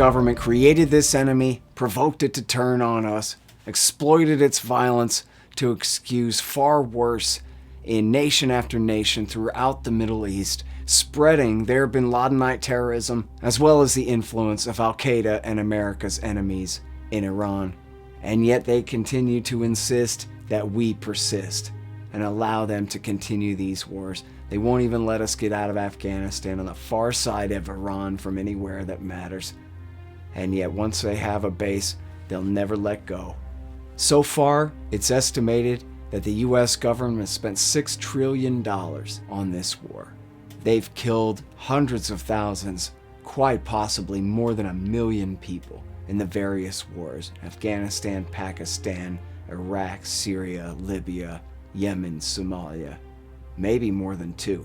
government created this enemy, provoked it to turn on us, exploited its violence to excuse far worse in nation after nation throughout the Middle East, spreading their bin Ladenite terrorism, as well as the influence of Al-Qaeda and America's enemies in Iran. And yet they continue to insist that we persist and allow them to continue these wars. They won't even let us get out of Afghanistan on the far side of Iran from anywhere that matters. And yet once they have a base, they'll never let go. So far, it's estimated that the US government has spent $6 trillion on this war. They've killed hundreds of thousands, quite possibly more than 1 million people in the various wars: Afghanistan, Pakistan, Iraq, Syria, Libya, Yemen, Somalia. Maybe more than 2.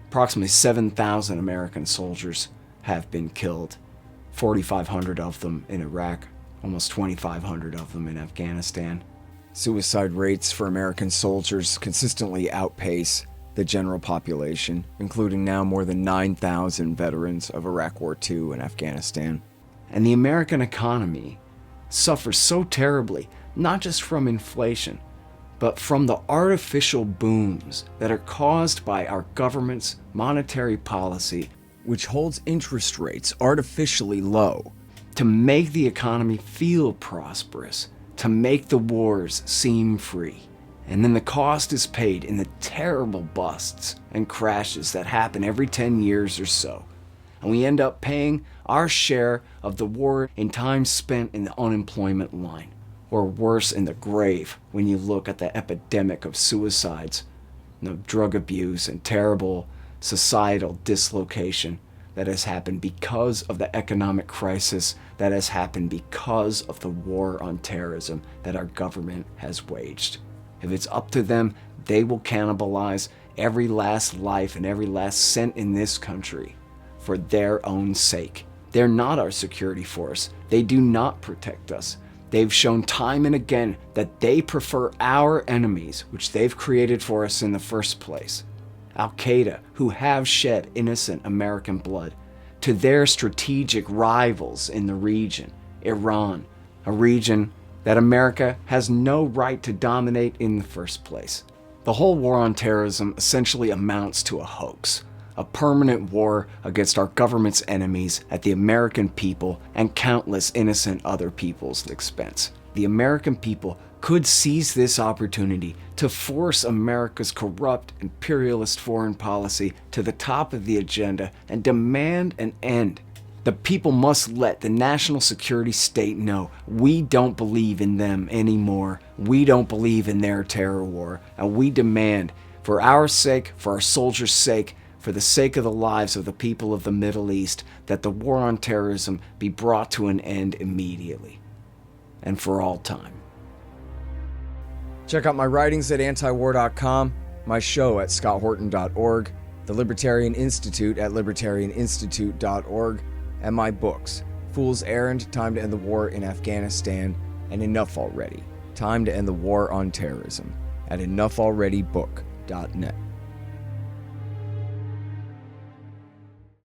Approximately 7,000 American soldiers have been killed, 4,500 of them in Iraq, almost 2,500 of them in Afghanistan. Suicide rates for American soldiers consistently outpace the general population, including now more than 9,000 veterans of Iraq War II and Afghanistan. And the American economy suffers so terribly, not just from inflation, but from the artificial booms that are caused by our government's monetary policy, which holds interest rates artificially low to make the economy feel prosperous, to make the wars seem free. And then the cost is paid in the terrible busts and crashes that happen every 10 years or so. And we end up paying our share of the war in time spent in the unemployment line, or worse, in the grave, when you look at the epidemic of suicides, drug abuse, and terrible societal dislocation that has happened because of the economic crisis that has happened because of the war on terrorism that our government has waged. If it's up to them, they will cannibalize every last life and every last cent in this country for their own sake. They're not our security force. They do not protect us. They've shown time and again that they prefer our enemies, which they've created for us in the first place, Al-Qaeda, who have shed innocent American blood, to their strategic rivals in the region, Iran, a region that America has no right to dominate in the first place. The whole war on terrorism essentially amounts to a hoax, a permanent war against our government's enemies at the American people and countless innocent other people's expense. The American people could seize this opportunity to force America's corrupt imperialist foreign policy to the top of the agenda and demand an end. The people must let the national security state know we don't believe in them anymore. We don't believe in their terror war, and we demand, for our sake, for our soldiers' sake, for the sake of the lives of the people of the Middle East, that the war on terrorism be brought to an end immediately and for all time. Check out my writings at antiwar.com, my show at scotthorton.org, the Libertarian Institute at libertarianinstitute.org, and my books, Fool's Errand, Time to End the War in Afghanistan, and Enough Already, Time to End the War on Terrorism, at enoughalreadybook.net.